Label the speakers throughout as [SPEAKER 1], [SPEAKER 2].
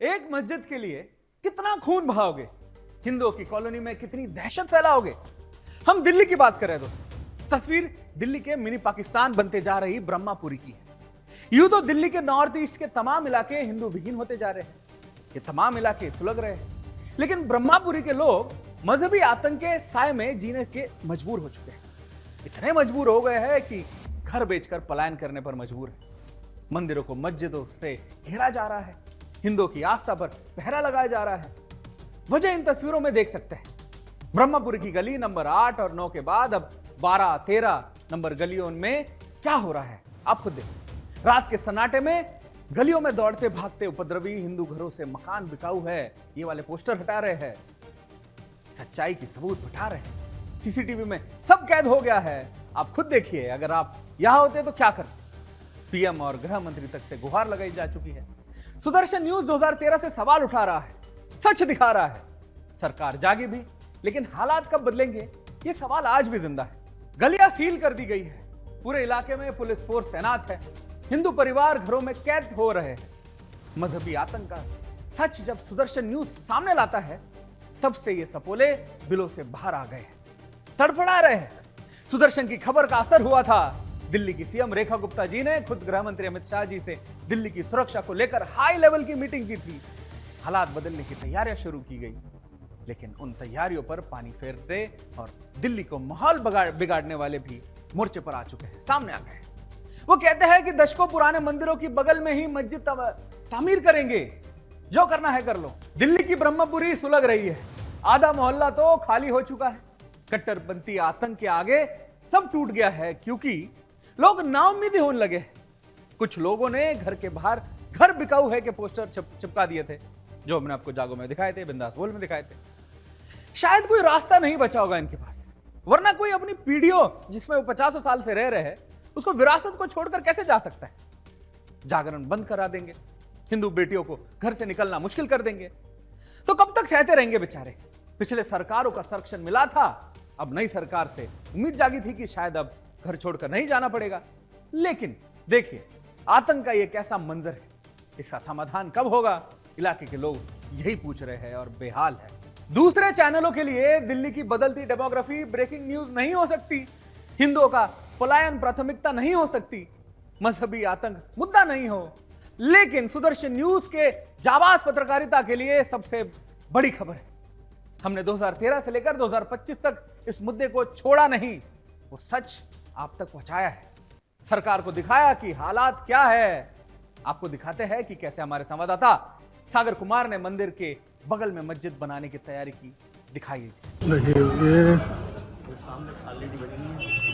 [SPEAKER 1] एक मस्जिद के लिए कितना खून बहाओगे, हिंदुओं की कॉलोनी में कितनी दहशत फैलाओगे। हम दिल्ली की बात कर रहे हैं दोस्तों। तस्वीर दिल्ली के मिनी पाकिस्तान बनते जा रही ब्रह्मापुरी की है। यूं तो दिल्ली के नॉर्थ ईस्ट के तमाम इलाके हिंदू विहीन होते जा रहे हैं, ये तमाम इलाके सुलग रहे हैं, लेकिन ब्रह्मापुरी के लोग मजहबी आतंक के साए में जीने के मजबूर हो चुके हैं। इतने मजबूर हो गए हैं कि घर बेचकर पलायन करने पर मजबूर है। मंदिरों को मस्जिदों से घेरा जा रहा है, हिंदुओं की आस्था पर पहरा लगाया जा रहा है। वजह इन तस्वीरों में देख सकते हैं। ब्रह्मपुरी की गली नंबर 8 और 9 के बाद अब 12, 13 नंबर गलियों में क्या हो रहा है आप खुद देखिए। रात के सन्नाटे में गलियों में दौड़ते भागते उपद्रवी हिंदू घरों से मकान बिकाऊ है, ये वाले पोस्टर हटा रहे हैं, सच्चाई की सबूत हटा रहे हैं। सीसीटीवी में सब कैद हो गया है। आप खुद देखिए, अगर आप यहां होते तो क्या करते। पीएम और गृह मंत्री तक से गुहार लगाई जा चुकी है। सुदर्शन न्यूज 2013 से सवाल उठा रहा है, सच दिखा रहा है। सरकार जागी भी, लेकिन हालात कब बदलेंगे ये सवाल आज भी जिंदा है। गलियां सील कर दी गई है, पूरे इलाके में पुलिस फोर्स तैनात है, हिंदू परिवार घरों में कैद हो रहे हैं। मजहबी आतंक का सच जब सुदर्शन न्यूज सामने लाता है, तब से ये सपोले बिलों से बाहर आ गए हैं, तड़फड़ा रहे हैं। सुदर्शन की खबर का असर हुआ था। दिल्ली की सीएम रेखा गुप्ता जी ने खुद गृह मंत्री अमित शाह जी से दिल्ली की सुरक्षा को लेकर हाई लेवल की मीटिंग की थी। हालात बदलने की तैयारियां शुरू की गई, लेकिन उन तैयारियों पर पानी फेरते और दिल्ली को माहौल बिगाड़ने वाले भी मोर्चे पर आ चुके हैं, सामने आ गए हैं। वो कहते हैं कि दशकों पुराने मंदिरों की बगल में ही मस्जिद तामीर करेंगे, जो करना है कर लो। दिल्ली की ब्रह्मपुरी सुलग रही है, आधा मोहल्ला तो खाली हो चुका है। कट्टरपंथी आतंक के आगे सब टूट गया है, क्योंकि लोग नाउम्मीद होने लगे। कुछ लोगों ने घर के बाहर घर बिकाऊ है के पोस्टर चिपका दिए थे, जो हमने आपको जागो में दिखाए थे, बिंदास बोल में दिखाए थे। शायद कोई रास्ता नहीं बचा होगा इनके पास, वरना कोई अपनी पीढ़ियों जिसमें वो 50 साल से रह रहे हैं, उसको विरासत को छोड़कर कैसे जा सकता है। जागरण बंद करा देंगे, हिंदू बेटियों को घर से निकलना मुश्किल कर देंगे, तो कब तक सहते रहेंगे बेचारे। पिछले सरकारों का संरक्षण मिला था, अब नई सरकार से उम्मीद जागी थी कि शायद अब घर छोड़कर नहीं जाना पड़ेगा। लेकिन देखिए आतंक का यह कैसा मंजर है, इसका समाधान कब होगा, इलाके के लोग यही पूछ रहे हैं और बेहाल है। दूसरे चैनलों के लिए दिल्ली की बदलती डेमोग्राफी ब्रेकिंग न्यूज नहीं हो सकती, हिंदुओं का पलायन प्राथमिकता नहीं हो सकती, मजहबी आतंक मुद्दा नहीं हो। लेकिन सुदर्शन न्यूज के जाबाज पत्रकारिता के लिए सबसे बड़ी खबर है। हमने 2013 से लेकर 2025 तक इस मुद्दे को छोड़ा नहीं, वो सच आप तक पहुंचाया है, सरकार को दिखाया कि हालात क्या है। आपको दिखाते हैं कि कैसे हमारे संवाददाता सागर कुमार ने मंदिर के बगल में मस्जिद बनाने की तैयारी की, दिखाई।
[SPEAKER 2] देखिए ये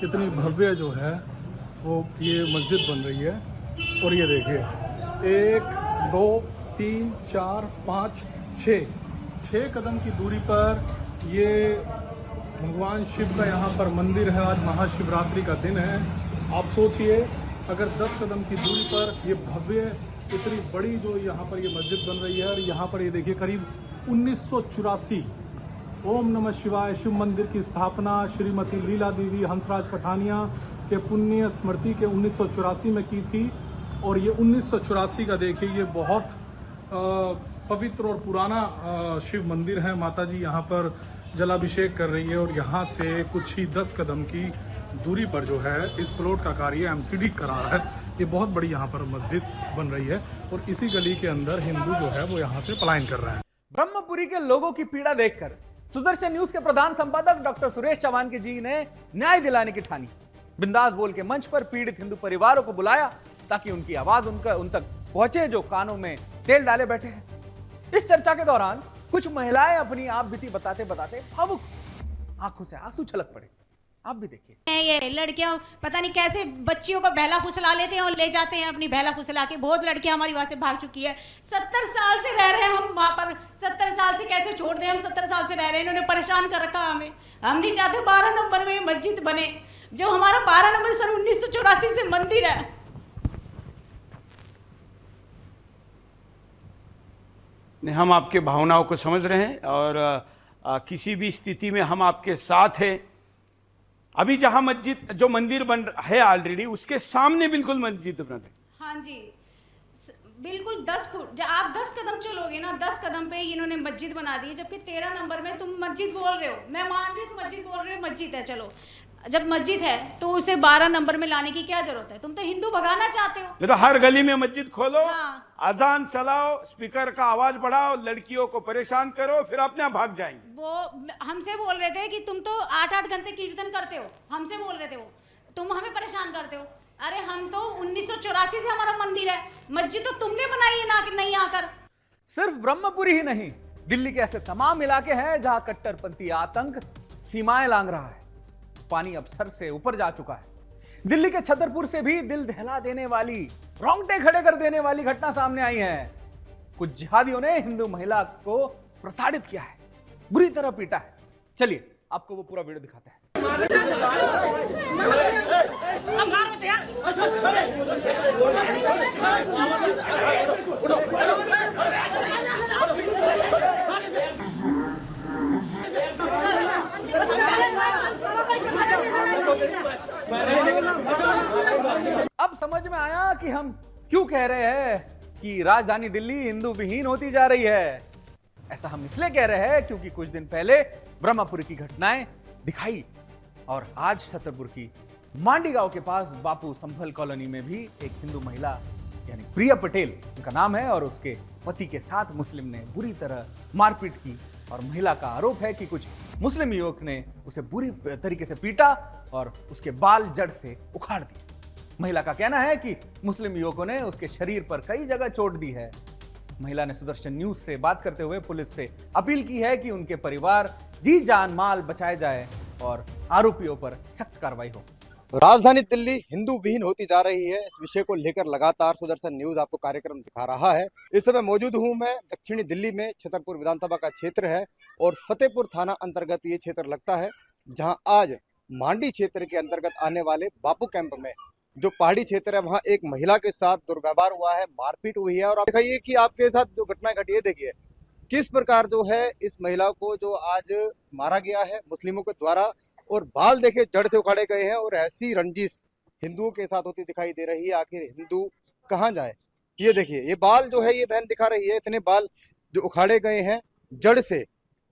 [SPEAKER 2] कितनी भव्य जो है वो ये मस्जिद बन रही है। और ये देखिए 1, 2, 3, 4, 5, 6 कदम की दूरी पर ये भगवान शिव का यहाँ पर मंदिर है। आज महाशिवरात्रि का दिन है। आप सोचिए अगर 10 कदम की दूरी पर ये भव्य इतनी बड़ी जो यहाँ पर ये मस्जिद बन रही है। और यहाँ पर ये देखिए करीब 1984 ओम नमः शिवाय शिव मंदिर की स्थापना श्रीमती लीला देवी हंसराज पठानिया के पुण्य स्मृति के 1984 में की थी। और ये 1984 का देखिए ये बहुत पवित्र और पुराना शिव मंदिर है। माता जी यहाँ पर जलाभिषेक कर रही है और यहाँ से कुछ ही 10 कदम की दूरी पर जो है इस प्लॉट का कार्य एमसीडी करा रहा है। ये बहुत बड़ी यहाँ पर मस्जिद बन रही है और इसी गली के अंदर हिंदू जो है वो यहाँ से पलायन कर रहे हैं।
[SPEAKER 1] ब्रह्मपुरी के लोगों की पीड़ा देखकर सुदर्शन न्यूज के प्रधान संपादक डॉक्टर सुरेश चौहान की जी ने न्याय दिलाने की ठानी। बिंदास बोल के मंच पर पीड़ित हिंदू परिवारों को बुलाया ताकि उनकी आवाज उन तक पहुंचे जो कानों में तेल डाले बैठे हैं। इस चर्चा के दौरान कुछ महिलाएं अपनी आप बीती बताते बताते भावुक, आंखों से आंसू छलक पड़े। आप भी देखिए।
[SPEAKER 3] ये लड़कियां पता नहीं कैसे बच्चियों को बहला फुसला लेते हैं और ले जाते हैं अपनी बहला फुसला के। बहुत लड़कियां हमारी वहां से भाग चुकी है। 70 साल से रह रहे हैं हम वहां पर। 70 साल से कैसे छोड़ दें हम? 70 साल से रह रहे हैं, इन्होंने परेशान कर रखा हमें। हम नहीं चाहते 12 नंबर में मस्जिद बने, जो हमारा 12 नंबर सन 1984 से मंदिर है।
[SPEAKER 4] हम आपके भावनाओं को समझ रहे हैं और किसी भी स्थिति में हम आपके साथ हैं। अभी जहां मस्जिद जो मंदिर बन है ऑलरेडी, उसके सामने बिल्कुल मस्जिद बन रही।
[SPEAKER 3] हाँ जी, बिल्कुल 10 फुट जब आप 10 कदम चलोगे ना, 10 कदम पे इन्होंने मस्जिद बना दी है, जबकि 13 नंबर में तुम मस्जिद बोल रहे हो, मैं मान रही हूँ तुम मस्जिद बोल रहे हो, मस्जिद है, चलो जब मस्जिद है तो उसे 12 नंबर में लाने की क्या जरूरत है? तुम तो हिंदू भगाना चाहते हो।
[SPEAKER 4] ये तो हर गली में मस्जिद खोलो,
[SPEAKER 3] हाँ।
[SPEAKER 4] अजान चलाओ, स्पीकर का आवाज बढ़ाओ, लड़कियों को परेशान करो, फिर अपने आप भाग जाएंगे।
[SPEAKER 3] वो हमसे बोल रहे थे कि तुम तो 8-8 घंटे कीर्तन करते हो, हमसे बोल रहे थे वो, तुम हमें परेशान करते हो। अरे हम तो 1984 से हमारा मंदिर है, मस्जिद तो तुमने बनाई है ना कि नहीं आकर।
[SPEAKER 1] सिर्फ ब्रह्मपुरी ही नहीं, दिल्ली के ऐसे तमाम इलाके हैं जहां कट्टरपंथी आतंक सीमाएं लांघ रहा है। पानी अब सर से ऊपर जा चुका है। दिल्ली के छतरपुर से भी दिल दहला देने वाली, रोंगटे खड़े कर देने वाली घटना सामने आई है। कुछ जिहादियों ने हिंदू महिला को प्रताड़ित किया है, बुरी तरह पीटा है। चलिए आपको वो पूरा वीडियो दिखाते हैं। अब समझ में आया कि हम क्यों कह रहे हैं कि राजधानी दिल्ली हिंदू विहीन होती जा रही है। ऐसा हम इसलिए कह रहे हैं क्योंकि कुछ दिन पहले ब्रह्मपुरी की घटनाएं दिखाई और आज छतरपुर की मांडी गांव के पास बापू संभल कॉलोनी में भी एक हिंदू महिला यानी प्रिया पटेल उनका नाम है और उसके पति के साथ मुस्लिम ने बुरी तरह मारपीट की और महिला का आरोप है कि कुछ मुस्लिम युवक ने उसे बुरी तरीके से पीटा और उसके बाल जड़ से उखाड़ दिए। महिला का कहना है कि मुस्लिम युवकों ने उसके शरीर पर कई जगह चोट दी है। महिला ने सुदर्शन न्यूज से बात करते हुए पुलिस से अपील की है कि उनके परिवार जी जान माल बचाए जाए और आरोपियों पर सख्त कार्रवाई हो।
[SPEAKER 5] राजधानी दिल्ली हिंदू विहीन होती जा रही है, इस विषय को लेकर लगातार सुदर्शन न्यूज आपको कार्यक्रम दिखा रहा है। इस समय मौजूद हूं मैं दक्षिणी दिल्ली में, छतरपुर विधानसभा का क्षेत्र है और फतेहपुर थाना अंतर्गत ये क्षेत्र लगता है, जहां आज मांडी क्षेत्र के अंतर्गत आने वाले बापू कैंप में जो पहाड़ी क्षेत्र है वहां एक महिला के साथ दुर्व्यवहार हुआ है, मारपीट हुई है। और आप दिखाइए कि आपके साथ जो घटना घटी है, देखिए किस प्रकार जो है इस महिला को जो आज मारा गया है मुस्लिमों के द्वारा, और बाल देखे जड़ से उखाड़े गए हैं। और ऐसी रंजिश हिंदुओं के साथ होती दिखाई दे रही है। आखिर हिंदू कहाँ जाए? ये देखिए, ये बाल जो है ये बहन दिखा रही है, इतने बाल जो उखाड़े गए हैं जड़ से।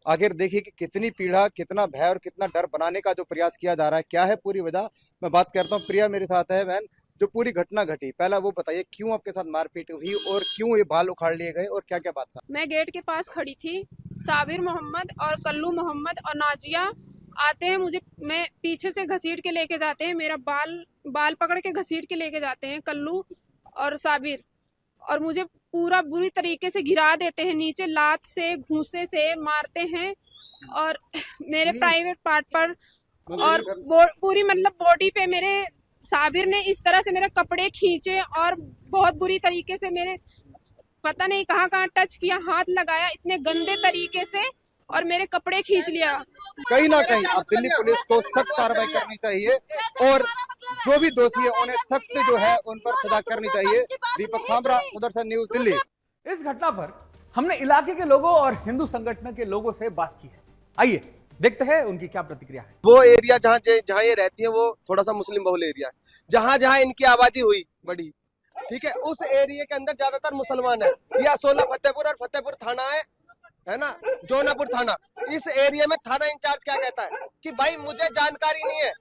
[SPEAKER 5] आखिर देखिए कि कितनी पीड़ा, कितना भय और कितना डर बनाने का जो प्रयास किया जा रहा है। क्या है पूरी वजह, मैं बात करता हूँ। प्रिया मेरे साथ है। बहन, जो पूरी घटना घटी, पहला वो बताइए क्यों आपके साथ मारपीट हुई और क्यों ये बाल उखाड़ लिए गए और क्या क्या बात था?
[SPEAKER 6] मैं गेट के पास खड़ी थी, साबिर मोहम्मद और कल्लू मोहम्मद और नाजिया आते हैं, मुझे मैं पीछे से घसीट के लेके जाते हैं, मेरा बाल पकड़ के घसीट के लेके जाते हैं कल्लू और साबिर, और मुझे पूरा बुरी तरीके से गिरा देते हैं, नीचे लात से घूंसे से मारते हैं और मेरे प्राइवेट पार्ट पर और पूरी मतलब बॉडी पे मेरे साबिर ने इस तरह से मेरे कपड़े खींचे और बहुत बुरी तरीके से मेरे पता नहीं कहाँ कहाँ टच किया, हाथ लगाया इतने गंदे तरीके से और मेरे कपड़े खींच लिया।
[SPEAKER 5] कहीं ना कहीं अब दिल्ली पुलिस को सख्त कार्रवाई करनी चाहिए और जो भी दोषी है उन्हें सख्त जो है उन पर सजा करनी चाहिए। दीपक खामरा, सुदर्शन न्यूज, दिल्ली।
[SPEAKER 1] इस घटना पर हमने इलाके के लोगों और हिंदू संगठन के लोगों से बात की है। आइए देखते हैं उनकी क्या प्रतिक्रिया है।
[SPEAKER 7] वो एरिया जहाँ ये रहती है वो थोड़ा सा मुस्लिम बहुल एरिया है, जहाँ जहाँ इनकी आबादी हुई बड़ी, ठीक है, उस एरिया के अंदर ज्यादातर मुसलमान है। या 16 फतेहपुर और फतेहपुर थाना है ना, जौनापुर थाना। इस एरिया में थाना इंचार्ज क्या कहता है कि भाई मुझे जानकारी नहीं है,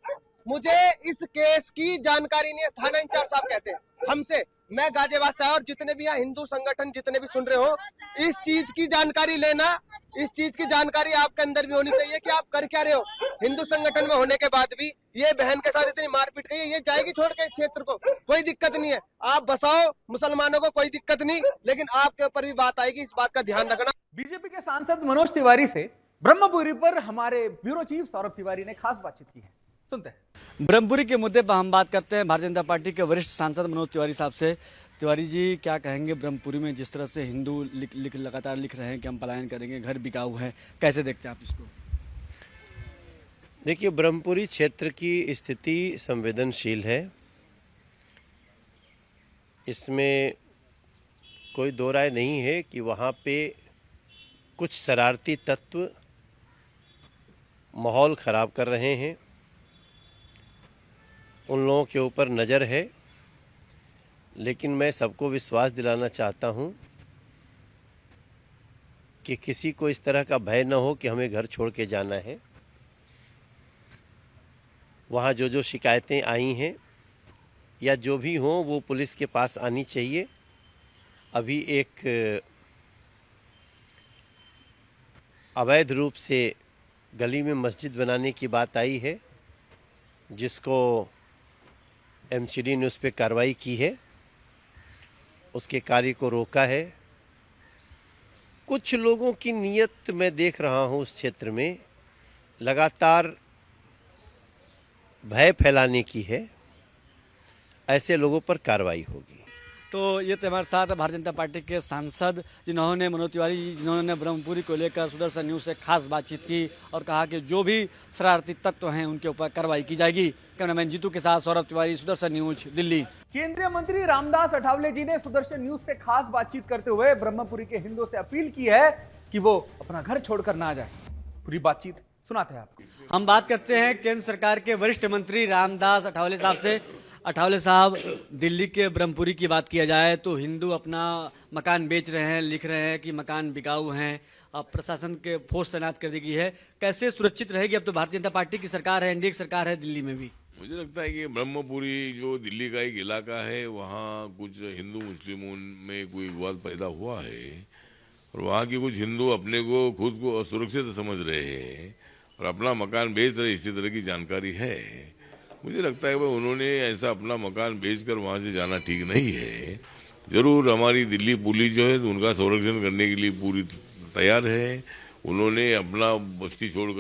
[SPEAKER 7] मुझे इस केस की जानकारी नहीं है। थाना इंचार्ज साहब कहते हैं हमसे, मैं गाजियाबाद से और जितने भी यहाँ हिंदू संगठन जितने भी सुन रहे हो, इस चीज की जानकारी लेना, इस चीज की जानकारी आपके अंदर भी होनी चाहिए कि आप कर क्या रहे हो। हिंदू संगठन में होने के बाद भी ये बहन के साथ इतनी मारपीट की, ये जाएगी छोड़ के इस क्षेत्र को, कोई दिक्कत नहीं है। आप बसाओ मुसलमानों को, कोई दिक्कत नहीं, लेकिन आपके ऊपर भी बात आएगी, इस बात का ध्यान रखना।
[SPEAKER 1] बीजेपी के सांसद मनोज तिवारी से ब्रह्मपुरी पर हमारे ब्यूरो चीफ सौरभ तिवारी ने खास बातचीत की है, सुनते हैं।
[SPEAKER 8] ब्रह्मपुरी के मुद्दे पर हम बात करते हैं भारतीय जनता पार्टी के वरिष्ठ सांसद मनोज तिवारी साहब से। तिवारी जी, क्या कहेंगे ब्रह्मपुरी में जिस तरह से हिंदू लगातार लिख रहे हैं कि हम पलायन करेंगे, घर बिकाऊ है, कैसे देखते हैं आप इसको?
[SPEAKER 9] देखिए, ब्रह्मपुरी क्षेत्र की स्थिति संवेदनशील है, इसमें कोई दो राय नहीं है कि वहाँ पे कुछ शरारती तत्व माहौल ख़राब कर रहे हैं। उन लोगों के ऊपर नज़र है, लेकिन मैं सबको विश्वास दिलाना चाहता हूं कि किसी को इस तरह का भय न हो कि हमें घर छोड़ के जाना है। वहाँ जो जो शिकायतें आई हैं या जो भी हों वो पुलिस के पास आनी चाहिए। अभी एक अवैध रूप से गली में मस्जिद बनाने की बात आई है, जिसको एमसीडी ने उस पर कार्रवाई की है, उसके कार्य को रोका है। कुछ लोगों की नीयत मैं देख रहा हूँ उस क्षेत्र में लगातार भय फैलाने की है। ऐसे लोगों पर कार्रवाई होगी।
[SPEAKER 8] तो ये तो हमारे साथ भारतीय जनता पार्टी के सांसद जिन्होंने मनोज तिवारी जिन्होंने ब्रह्मपुरी को लेकर सुदर्शन न्यूज़ से खास बातचीत की और कहा कि जो भी शरारती तत्व हैं उनके ऊपर कार्रवाई की जाएगी। कैमरामैन जीतू के साथ सौरभ तिवारी, सुदर्शन न्यूज़, दिल्ली।
[SPEAKER 1] केंद्रीय मंत्री रामदास अठावले जी ने सुदर्शन न्यूज से खास बातचीत करते हुए ब्रह्मपुरी के हिंदुओं से अपील की है कि वो अपना घर छोड़कर ना जाए। पूरी बातचीत सुनाते हैं आपको।
[SPEAKER 8] हम बात करते हैं केंद्र सरकार के वरिष्ठ मंत्री रामदास अठावले साहब से। अठावले साहब, दिल्ली के ब्रह्मपुरी की बात किया जाए तो हिंदू अपना मकान बेच रहे हैं, लिख रहे हैं कि मकान बिकाऊ हैं। अब प्रशासन के फोर्स तैनात कर दी गई है, कैसे सुरक्षित रहेगी? अब तो भारतीय जनता पार्टी की सरकार है, एनडीए की सरकार है दिल्ली में भी।
[SPEAKER 10] मुझे लगता है कि ब्रह्मपुरी जो दिल्ली का एक इलाका है, वहाँ कुछ हिंदू मुस्लिमों में कोई विवाद पैदा हुआ है और वहाँ के कुछ हिंदू अपने को खुद को असुरक्षित समझ रहे हैं और अपना मकान बेच रहे, इसी तरह की जानकारी है। मुझे लगता है कि उन्होंने ऐसा अपना मकान बेचकर वहाँ से जाना ठीक नहीं है। जरूर हमारी दिल्ली पुलिस जो है उनका संरक्षण करने के लिए पूरी तैयार है। उन्होंने अपना बस्ती छोड़